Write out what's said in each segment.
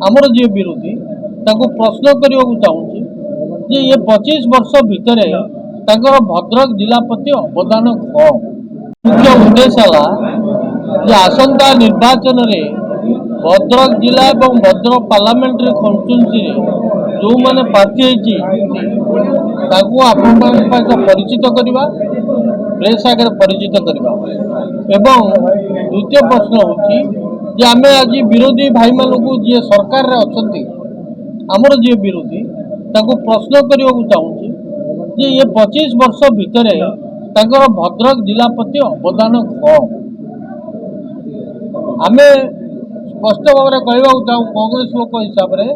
आमर जी विरोधी ताको प्रश्न करने को चाहूँगी जे ये 25 वर्ष भितर भद्रक जिला प्रति अवदान कौन मुख्य उद्देश्य है आसंता निर्वाचन में भद्रक जिला और भद्रक पार्लियामेंट्री कन्स्टिट्यूएंसी जो मैंने प्रार्थी आपण परिचित करवा प्रेस आगे परिचित करवा एवं द्वितीय प्रश्न होची जे आमे आज विरोधी भाई मानक जी सरकार रे अछंती आमर जी विरोधी ताको प्रश्न करने को चाहूँगी जे ये 25 वर्ष भितर भद्रक जिला प्रति अवदान कौन आमे स्पष्ट भाव में कहवा चाहूँ कांग्रेस लोक हिसाब से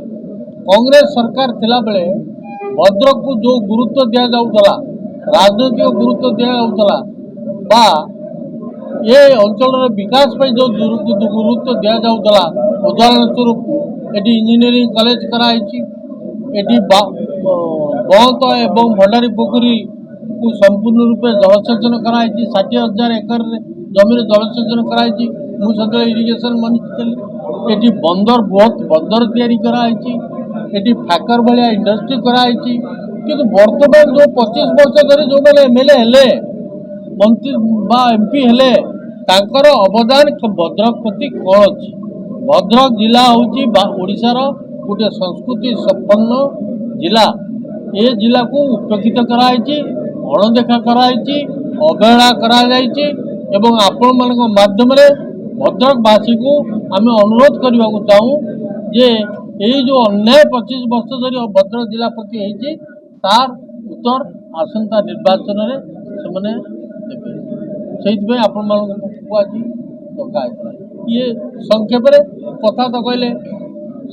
कांग्रेस सरकार थिला बेले भद्रक को जो गुरुत्व दि जाऊला राजनैतिक गुरुत्व दि जाऊला बा ये अंचल विकास पर जो गुरुत्व दि जाऊला उदाहरण स्वरूप एटी इंजीनियरिंग कॉलेज कराई एटी बहुत एवं भंडारी पोखरी को संपूर्ण रूपे जलसेचन कराई 60,000 एकर जमीन जलसेचन कराई मुझे इरिगेशन मनी एटी बंदर बहुत बंदर तैयारी कराई एटी फाकर भाया इंडस्ट्री कराई किंतु वर्तमान जो 25 वर्ष धरी जो मैंने एमएलए हेले मंत्री बा एमपी हेले तांकर अवदान भद्रक प्रति कौन अच्छी भद्रक जिला हूँ ओडिशार गोटे संस्कृति संपन्न जिला ये जिला को उपेक्षित कराई अणदेखा कराई अवहेला कराई एवं आपण मान माध्यम भद्रकवासी को आम अनुरोध करने को चाहूँ जे यही जो अन्याय 25 वर्ष धरी भद्रक जिला प्रति होती तार उत्तर आसंता निर्वाचन में से आपण मान आज डका ये संक्षेप कथा तो कहले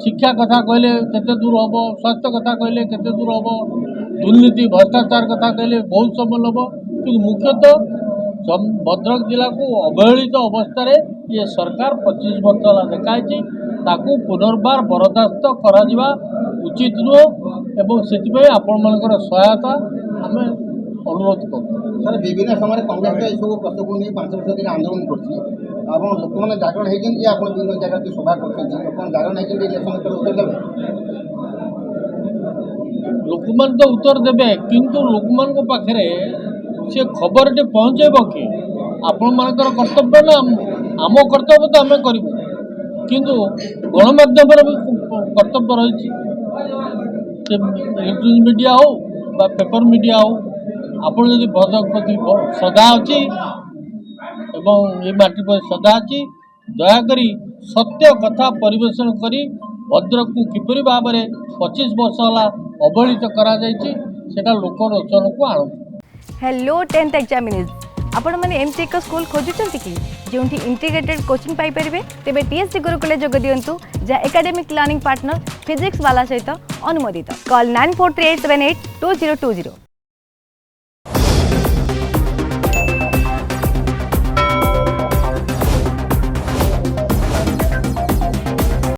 शिक्षा कथा कहले केते दूर हम स्वास्थ्य कथा कहले केते दूर हम दुर्नीति भ्रष्टाचार कथा कहले बहुत समय लब कि मुख्यतः भद्रक जिला को अवहेलित अवस्था ये सरकार 25 वर्ष देखाई ताकू पुनर्बार बरदास्त करा उचित नुह एवं से आपण मान सहायता आम अनुरोध कर विभिन्न समय कांग्रेस सब प्रश्न को नहीं 5 वर्ष धरी आंदोलन कर लोक मैंने जागरण होती आप विभिन्न जगह सभा कर जागरण उत्तर देवे लोक मान तो उत्तर देवे किंतु लोक मान पाखे से खबर टे पहुँचेब कि आपण मान कर्तव्य ना आम कर्तव्य तो आम करूँ किंतु गणमाध्यम कर्तव्य रही इलेक्ट्रोनिक मीडिया हो बा पेपर मीडिया हो आपण यदि भद्रक प्रति श्रद्धा अच्छी एवं ये माटी पर श्रद्धा अच्छी दयाकोरी सत्य कथा परिवेशन करी भद्रक को किपरि भाव में 25 वर्ष है अवहेलित करा लोक रोचन को आणु। हेलो 10th एग्जामिनीज आपण मैंने एमसी एक स्कूल खोजुचंती कि जोंठी इंटीग्रेटेड कोचिंग पाई परिबे तेबे टीएससी गुरुकुले जोग दियंतु जा एकेडमिक लर्निंग पार्टनर फिजिक्स वाला सहित अनुमोदित कॉल 9438782020।